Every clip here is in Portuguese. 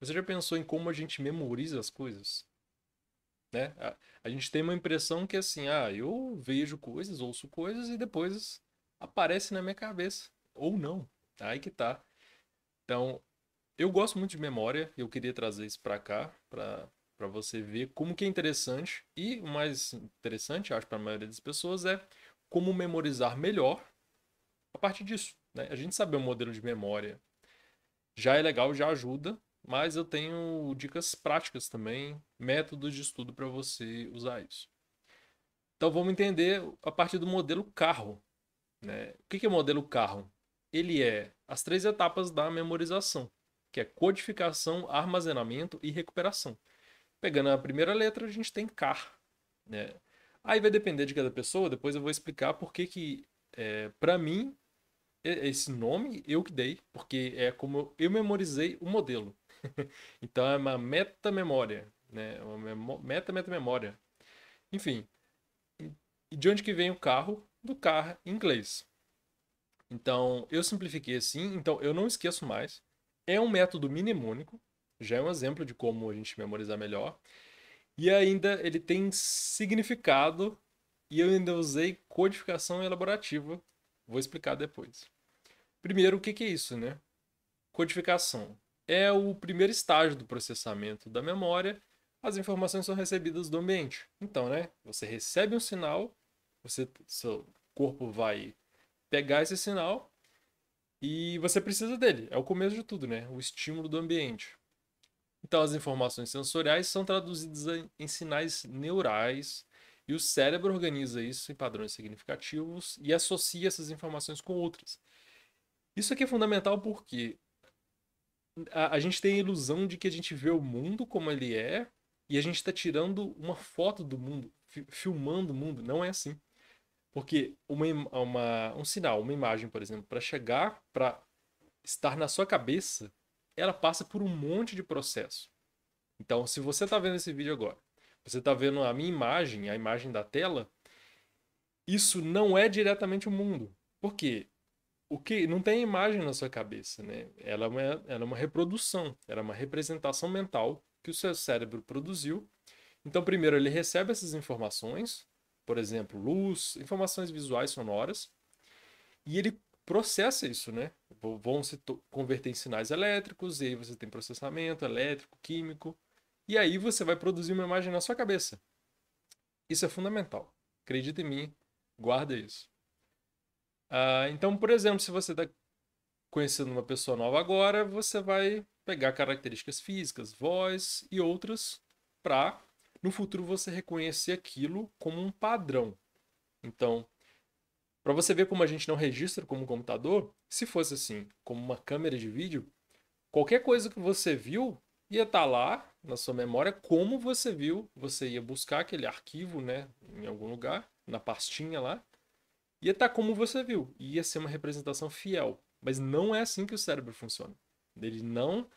Você já pensou em como a gente memoriza as coisas? Né? A gente tem uma impressão que assim, eu vejo coisas, ouço coisas e depois aparece na minha cabeça. Ou não. Aí que tá. Então, eu gosto muito de memória, eu queria trazer isso para cá, para você ver como que é interessante. E o mais interessante, acho, para a maioria das pessoas é como memorizar melhor a partir disso. Né? A gente saber o modelo de memória já é legal, já ajuda, mas eu tenho dicas práticas também, métodos de estudo para você usar isso. Então vamos entender a partir do modelo carro. Né? O que é o modelo carro? Ele é as três etapas da memorização, que é codificação, armazenamento e recuperação. Pegando a primeira letra, a gente tem car. Né? Aí vai depender de cada pessoa, depois eu vou explicar por que para mim, esse nome eu que dei, porque é como eu memorizei o modelo. Então é uma metamemória, né? Uma meta-memória. Enfim, e de onde que vem o carro? Do car em inglês. Então, eu simplifiquei assim, então eu não esqueço mais. É um método mnemônico, já é um exemplo de como a gente memorizar melhor. E ainda ele tem significado e eu ainda usei codificação elaborativa. Vou explicar depois. Primeiro, o que que é isso, né? Codificação. É o primeiro estágio do processamento da memória. As informações são recebidas do ambiente. Então, né? Você recebe um sinal, seu corpo vai pegar esse sinal e você precisa dele. É o começo de tudo, né? O estímulo do ambiente. Então, as informações sensoriais são traduzidas em sinais neurais e o cérebro organiza isso em padrões significativos e associa essas informações com outras. Isso aqui é fundamental porque a gente tem a ilusão de que a gente vê o mundo como ele é e a gente está tirando uma foto do mundo, filmando o mundo. Não é assim. Porque um sinal, uma imagem, por exemplo, para chegar, para estar na sua cabeça, ela passa por um monte de processo. Então, se você está vendo esse vídeo agora, você está vendo a minha imagem, a imagem da tela, isso não é diretamente o mundo. Por quê? O que não tem imagem na sua cabeça, né? Ela é uma reprodução, ela é uma representação mental que o seu cérebro produziu. Então, primeiro ele recebe essas informações, por exemplo, luz, informações visuais, sonoras, e ele processa isso, né? Vão se converter em sinais elétricos, e aí você tem processamento elétrico, químico, e aí você vai produzir uma imagem na sua cabeça. Isso é fundamental. Acredita em mim, guarda isso. Então, por exemplo, se você está conhecendo uma pessoa nova agora, você vai pegar características físicas, voz e outras para no futuro você reconhecer aquilo como um padrão. Então, para você ver como a gente não registra como um computador, se fosse assim, como uma câmera de vídeo, qualquer coisa que você viu ia estar lá na sua memória como você viu, você ia buscar aquele arquivo, né, em algum lugar, na pastinha lá, ia estar como você viu, ia ser uma representação fiel. Mas não é assim que o cérebro funciona. Ele não,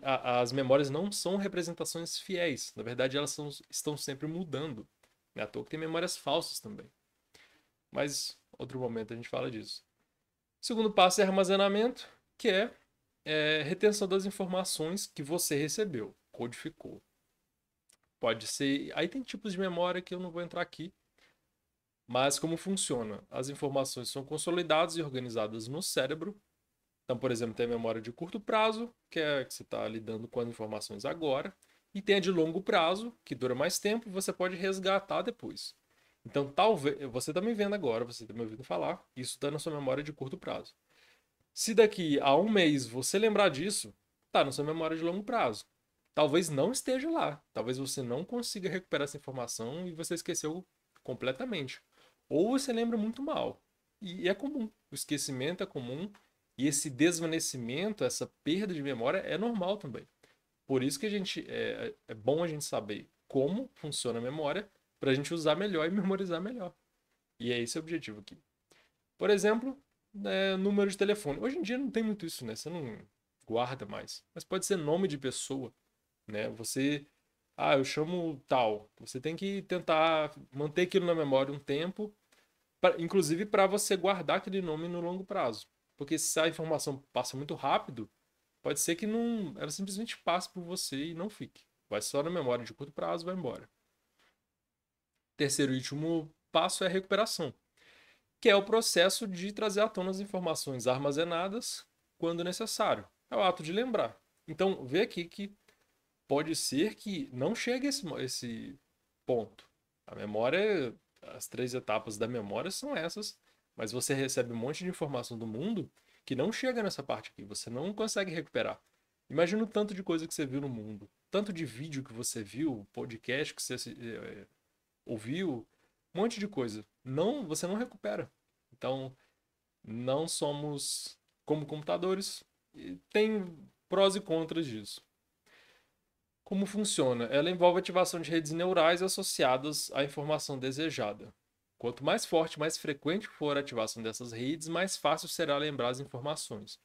as memórias não são representações fiéis. Na verdade, estão sempre mudando. Não é à toa que tem memórias falsas também. Mas outro momento a gente fala disso. O segundo passo é armazenamento, que é retenção das informações que você recebeu, codificou. Pode ser. Aí tem tipos de memória que eu não vou entrar aqui. Mas como funciona? As informações são consolidadas e organizadas no cérebro. Então, por exemplo, tem a memória de curto prazo, que é que você está lidando com as informações agora. E tem a de longo prazo, que dura mais tempo e você pode resgatar depois. Então, talvez. Você está me vendo agora, você está me ouvindo falar. Isso está na sua memória de curto prazo. Se daqui a um mês você lembrar disso, tá na sua memória de longo prazo. Talvez não esteja lá. Talvez você não consiga recuperar essa informação e você esqueceu completamente. Ou você lembra muito mal. E é comum. O esquecimento é comum. E esse desvanecimento, essa perda de memória é normal também. Por isso que é bom a gente saber como funciona a memória para a gente usar melhor e memorizar melhor. E é esse o objetivo aqui. Por exemplo, número de telefone. Hoje em dia não tem muito isso, né? Você não guarda mais. Mas pode ser nome de pessoa, né? Eu chamo tal. Você tem que tentar manter aquilo na memória um tempo, inclusive para você guardar aquele nome no longo prazo. Porque se a informação passa muito rápido, Pode ser que não, ela simplesmente passe por você e não fique. Vai só na memória de curto prazo, vai embora. Terceiro e último passo é a recuperação, que é o processo de trazer à tona as informações armazenadas quando necessário. É o ato de lembrar. Então, vê aqui que pode ser que não chegue a esse ponto. A memória, as três etapas da memória são essas, mas você recebe um monte de informação do mundo que não chega nessa parte aqui, você não consegue recuperar. Imagina o tanto de coisa que você viu no mundo, tanto de vídeo que você viu, podcast que você ouviu, um monte de coisa. Não, você não recupera. Então, não somos como computadores. E tem prós e contras disso. Como funciona? Ela envolve ativação de redes neurais associadas à informação desejada. Quanto mais forte, mais frequente for a ativação dessas redes, mais fácil será lembrar as informações.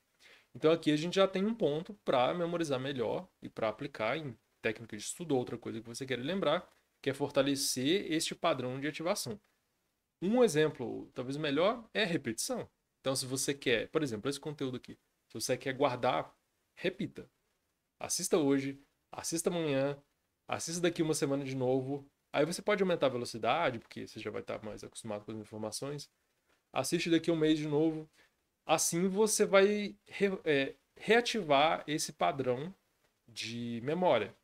Então aqui a gente já tem um ponto para memorizar melhor e para aplicar em técnica de estudo ou outra coisa que você queira lembrar, que é fortalecer este padrão de ativação. Um exemplo, talvez melhor, é a repetição. Então, se você quer, por exemplo, esse conteúdo aqui, se você quer guardar, repita. Assista hoje, assista amanhã, assista daqui uma semana de novo. Aí você pode aumentar a velocidade, porque você já vai estar mais acostumado com as informações. Assiste daqui um mês de novo. Assim você vai reativar esse padrão de memória.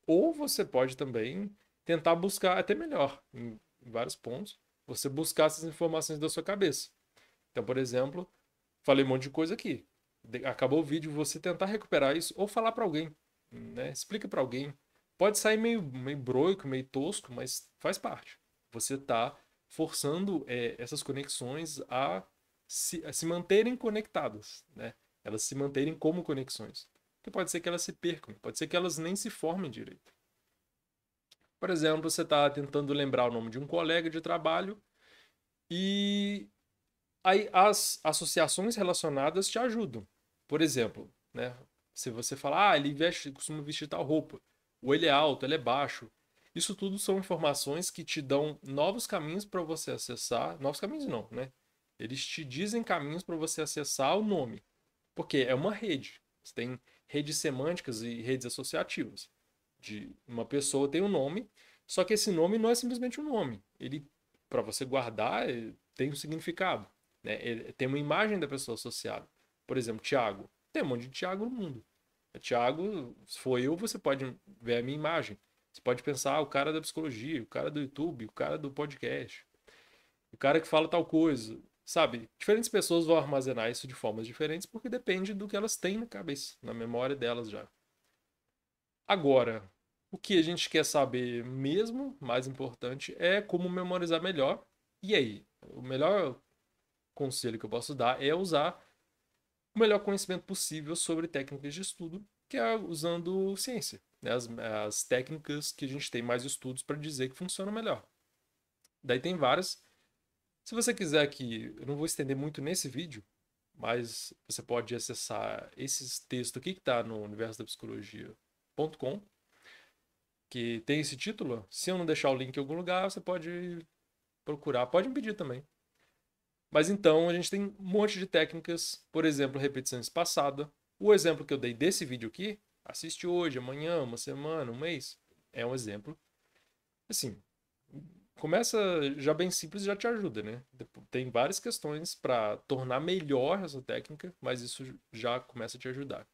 Ou você pode também tentar buscar até melhor, em vários pontos, você buscar essas informações da sua cabeça. Então, por exemplo, falei um monte de coisa aqui. Acabou o vídeo, você tentar recuperar isso ou falar para alguém, né? Explica para alguém. Pode sair meio broico, meio tosco, mas faz parte. Você está forçando essas conexões a se manterem conectadas, né? Elas se manterem como conexões. Porque pode ser que elas se percam, pode ser que elas nem se formem direito. Por exemplo, você está tentando lembrar o nome de um colega de trabalho e aí as associações relacionadas te ajudam. Por exemplo, né, se você falar, ele costuma vestir tal roupa, ou ele é alto, ele é baixo. Isso tudo são informações que te dão novos caminhos para você acessar. Novos caminhos não, né? Eles te dizem caminhos para você acessar o nome. Porque é uma rede. Você tem redes semânticas e redes associativas. De uma pessoa tem um nome, só que esse nome não é simplesmente um nome. Ele, para você guardar, tem um significado. Né? Tem uma imagem da pessoa associada. Por exemplo, Tiago. Tem um monte de Tiago no mundo. Tiago, se for eu, você pode ver a minha imagem. Você pode pensar, o cara da psicologia, o cara do YouTube, o cara do podcast, o cara que fala tal coisa. Sabe? Diferentes pessoas vão armazenar isso de formas diferentes porque depende do que elas têm na cabeça, na memória delas já. Agora, o que a gente quer saber mesmo, mais importante, é como memorizar melhor. E aí? O melhor conselho que eu posso dar é usar o melhor conhecimento possível sobre técnicas de estudo, que é usando ciência. Né? As técnicas que a gente tem mais estudos para dizer que funcionam melhor. Daí tem várias. Se você quiser aqui, eu não vou estender muito nesse vídeo, mas você pode acessar esses textos aqui que está no universodapsicologia.com, que tem esse título. Se eu não deixar o link em algum lugar, você pode procurar, pode me pedir também. Mas então a gente tem um monte de técnicas, por exemplo, repetição espaçada. O exemplo que eu dei desse vídeo aqui, assiste hoje, amanhã, uma semana, um mês, é um exemplo. Assim, começa já bem simples e já te ajuda, né? Tem várias questões para tornar melhor essa técnica, mas isso já começa a te ajudar.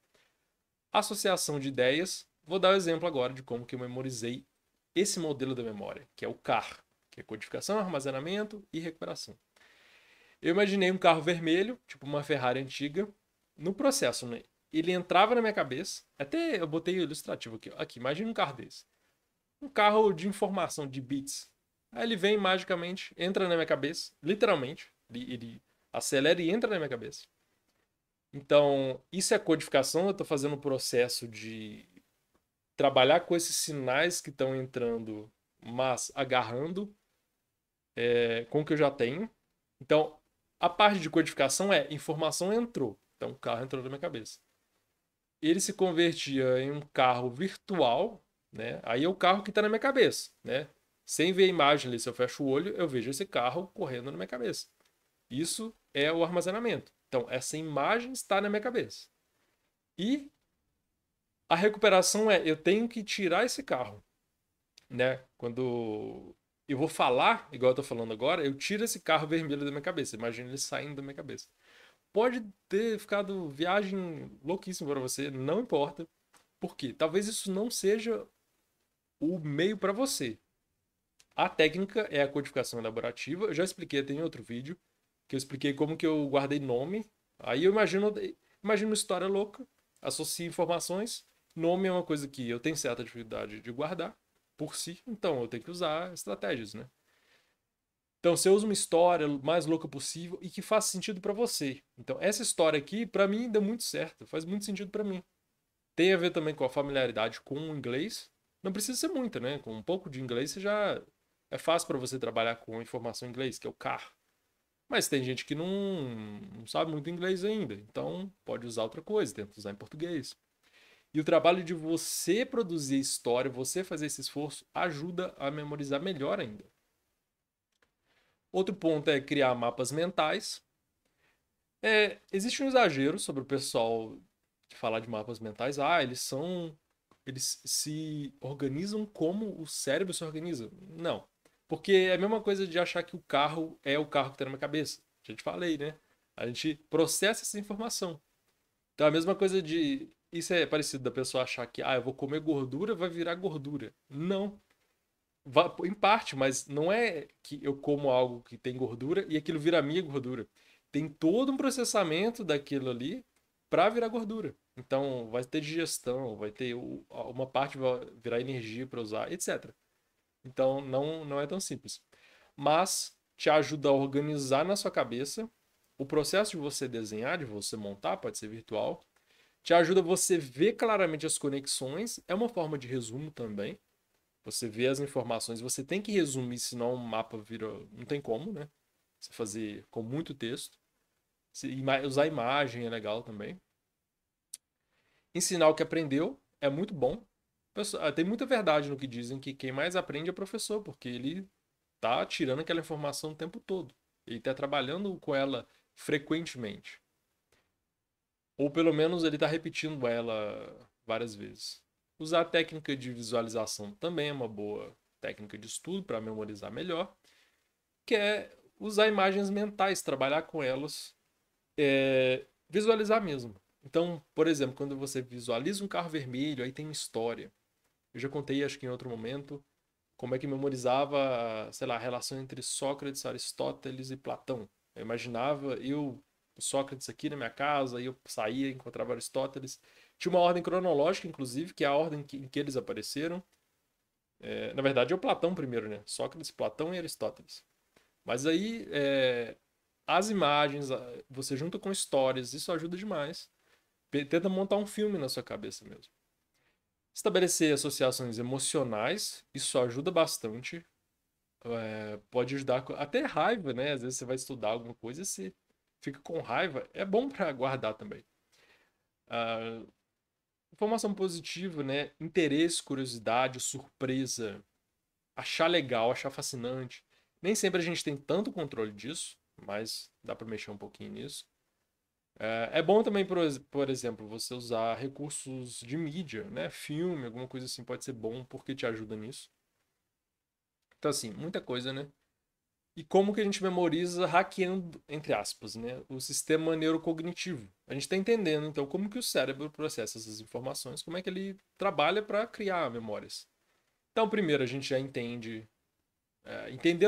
Associação de ideias. Vou dar o um exemplo agora de como que eu memorizei esse modelo da memória, que é o CAR, que é codificação, armazenamento e recuperação. Eu imaginei um carro vermelho, tipo uma Ferrari antiga, no processo, né? Ele entrava na minha cabeça, até eu botei o ilustrativo aqui, aqui, imagina um carro desse. Um carro de informação, de bits. Aí ele vem magicamente, entra na minha cabeça, literalmente, ele acelera e entra na minha cabeça. Então, isso é codificação, eu estou fazendo um processo de trabalhar com esses sinais que estão entrando, mas agarrando com o que eu já tenho. Então, a parte de codificação é informação entrou. Então, o carro entrou na minha cabeça. Ele se convertia em um carro virtual, né? Aí é o carro que está na minha cabeça, né? Sem ver a imagem ali, se eu fecho o olho, eu vejo esse carro correndo na minha cabeça. Isso é o armazenamento. Então, essa imagem está na minha cabeça. E A recuperação eu tenho que tirar esse carro, né? Quando eu vou falar, igual eu tô falando agora, eu tiro esse carro vermelho da minha cabeça. Imagina ele saindo da minha cabeça. Pode ter ficado viagem louquíssima para você, não importa. Por quê? Talvez isso não seja o meio para você. A técnica é a codificação elaborativa. Eu já expliquei, tem outro vídeo que eu expliquei como que eu guardei nome. Aí eu imagino uma história louca, associo informações. Nome é uma coisa que eu tenho certa dificuldade de guardar por si, então eu tenho que usar estratégias, né? Então, você usa uma história mais louca possível e que faça sentido para você. Então, essa história aqui, para mim, deu muito certo, faz muito sentido para mim. Tem a ver também com a familiaridade com o inglês. Não precisa ser muita, né? Com um pouco de inglês, você já é fácil para você trabalhar com informação em inglês, que é o CAR. Mas tem gente que não sabe muito inglês ainda, então pode usar outra coisa, tenta usar em português. E o trabalho de você produzir história, você fazer esse esforço, ajuda a memorizar melhor ainda. Outro ponto é criar mapas mentais. Existe um exagero sobre o pessoal de falar de mapas mentais. Ah, eles se organizam como o cérebro se organiza. Não. Porque é a mesma coisa de achar que o carro é o carro que está na minha cabeça. Já te falei, né? A gente processa essa informação. Então, a mesma coisa de. Isso é parecido da pessoa achar que, eu vou comer gordura, vai virar gordura. Não. Em parte, mas não é que eu como algo que tem gordura e aquilo vira minha gordura. Tem todo um processamento daquilo ali para virar gordura. Então, vai ter digestão, vai ter uma parte vai virar energia para usar, etc. Então, não é tão simples. Mas te ajuda a organizar na sua cabeça o processo de você desenhar, de você montar, pode ser virtual. Te ajuda a você ver claramente as conexões. É uma forma de resumo também. Você vê as informações, você tem que resumir, senão o mapa vira. Não tem como, né? Você fazer com muito texto. Usar imagem é legal também. Ensinar o que aprendeu é muito bom. Tem muita verdade no que dizem que quem mais aprende é o professor, porque ele tá tirando aquela informação o tempo todo. Ele tá trabalhando com ela frequentemente. Ou pelo menos ele tá repetindo ela várias vezes. Usar a técnica de visualização também é uma boa técnica de estudo para memorizar melhor, que é usar imagens mentais, trabalhar com elas, visualizar mesmo. Então, por exemplo, quando você visualiza um carro vermelho, aí tem uma história. Eu já contei, acho que em outro momento, como é que memorizava, sei lá, a relação entre Sócrates, Aristóteles e Platão. Eu imaginava o Sócrates aqui na minha casa, aí eu saía, encontrava Aristóteles. Tinha uma ordem cronológica, inclusive, que é a ordem em que eles apareceram. Na verdade, é o Platão primeiro, né? Sócrates, Platão e Aristóteles. Mas aí, as imagens, você junta com histórias, isso ajuda demais. Tenta montar um filme na sua cabeça mesmo. Estabelecer associações emocionais, isso ajuda bastante. Pode ajudar até raiva, né? Às vezes você vai estudar alguma coisa e você fica com raiva. É bom para guardar também. Ah, informação positiva, né? Interesse, curiosidade, surpresa, achar legal, achar fascinante. Nem sempre a gente tem tanto controle disso, mas dá para mexer um pouquinho nisso. É bom também, por exemplo, você usar recursos de mídia, né? Filme, alguma coisa assim pode ser bom porque te ajuda nisso. Então, assim, muita coisa, né? E como que a gente memoriza hackeando, entre aspas, né? O sistema neurocognitivo. A gente está entendendo, então, como que o cérebro processa essas informações, como é que ele trabalha para criar memórias. Então, primeiro, a gente já entendeu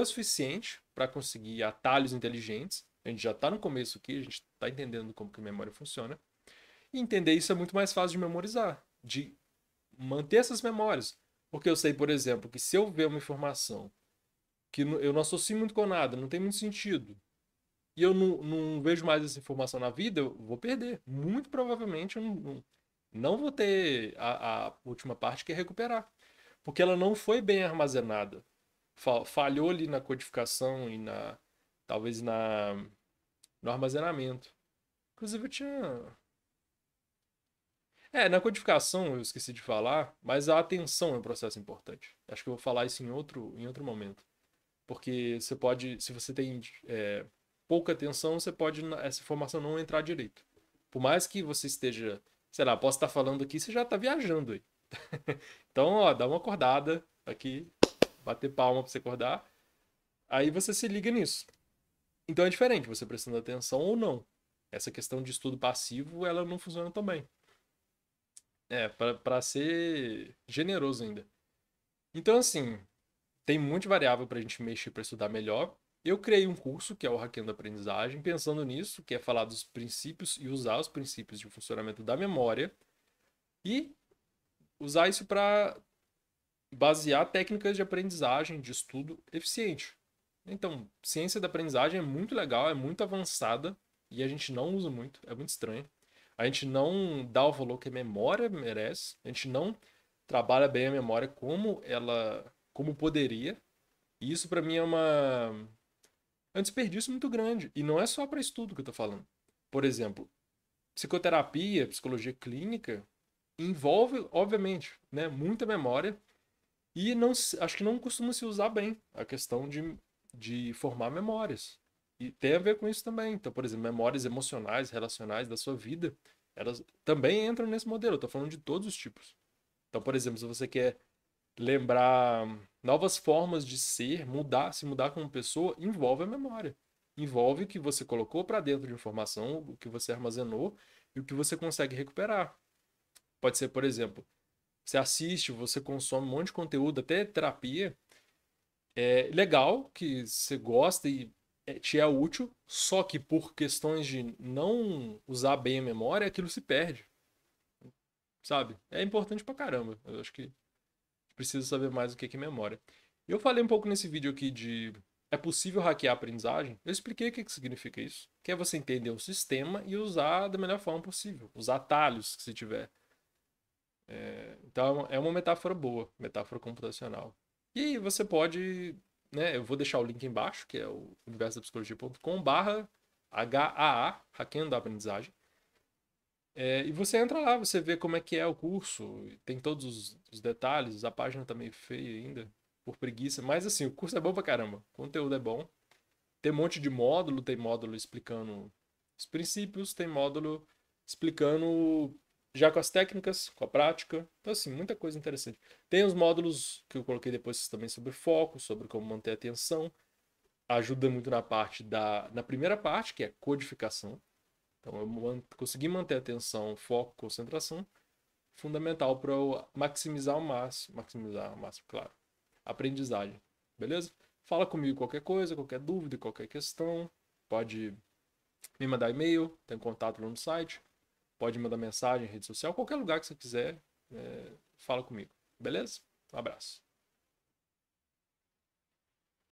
o suficiente para conseguir atalhos inteligentes. A gente já está no começo aqui, a gente está entendendo como que a memória funciona. E entender isso é muito mais fácil de memorizar, de manter essas memórias. Porque eu sei, por exemplo, que se eu ver uma informação que eu não associo muito com nada, não tem muito sentido, e eu não vejo mais essa informação na vida, eu vou perder. Muito provavelmente eu não vou ter a última parte que é recuperar. Porque ela não foi bem armazenada. Falhou ali na codificação e talvez no armazenamento. Inclusive eu tinha. Na codificação eu esqueci de falar, mas a atenção é um processo importante. Acho que eu vou falar isso em outro momento. Porque você pode, se você tem pouca atenção, você pode essa informação não entrar direito. Por mais que você esteja sei lá, posso estar falando aqui, você já tá viajando aí. Então, ó, dá uma acordada aqui, bater palma pra você acordar. Aí você se liga nisso. Então é diferente, você prestando atenção ou não. Essa questão de estudo passivo, ela não funciona tão bem. É, pra ser generoso ainda. Então, assim, tem muita variável pra gente mexer pra estudar melhor. Eu criei um curso, que é o Hackeando a Aprendizagem, pensando nisso, que é falar dos princípios e usar os princípios de funcionamento da memória e usar isso para basear técnicas de aprendizagem, de estudo eficiente. Então, ciência da aprendizagem é muito legal, é muito avançada e a gente não usa muito, é muito estranho. A gente não dá o valor que a memória merece, a gente não trabalha bem a memória como ela, como poderia. E isso para mim é um desperdício muito grande. E não é só para estudo que eu tô falando. Por exemplo, psicoterapia, psicologia clínica envolve, obviamente, né, muita memória e não, acho que não costuma se usar bem a questão de formar memórias. E tem a ver com isso também. Então, por exemplo, memórias emocionais, relacionais da sua vida, elas também entram nesse modelo. Eu tô falando de todos os tipos. Então, por exemplo, se você quer lembrar novas formas de ser, mudar, se mudar como pessoa, envolve a memória. Envolve o que você colocou para dentro de informação, o que você armazenou e o que você consegue recuperar. Pode ser, por exemplo, você assiste, você consome um monte de conteúdo, até terapia. É legal que você gosta e te é útil, só que por questões de não usar bem a memória, aquilo se perde, sabe? É importante pra caramba. Eu acho que precisa saber mais o que é memória. Eu falei um pouco nesse vídeo aqui de é possível hackear a aprendizagem. Eu expliquei o que significa isso. Que é você entender o sistema e usar da melhor forma possível. Usar atalhos que se tiver. Então é uma metáfora boa, metáfora computacional. E você pode, né? Eu vou deixar o link embaixo, que é o universodapsicologia.com/HAA, hackeando a aprendizagem. E você entra lá, você vê como é que é o curso, tem todos os detalhes, a página tá meio feia ainda, por preguiça, mas assim, o curso é bom pra caramba, o conteúdo é bom. Tem um monte de módulo, tem módulo explicando os princípios, tem módulo explicando já com as técnicas, com a prática. Então, assim, muita coisa interessante. Tem os módulos que eu coloquei depois também sobre foco, sobre como manter a atenção. Ajuda muito na primeira parte, que é codificação. Então, eu consegui manter a atenção, foco, concentração. Fundamental para eu maximizar ao máximo, claro, a aprendizagem. Beleza? Fala comigo qualquer coisa, qualquer dúvida, qualquer questão. Pode me mandar e-mail, tem contato lá no site. Pode mandar mensagem em rede social, qualquer lugar que você quiser, fala comigo. Beleza? Um abraço.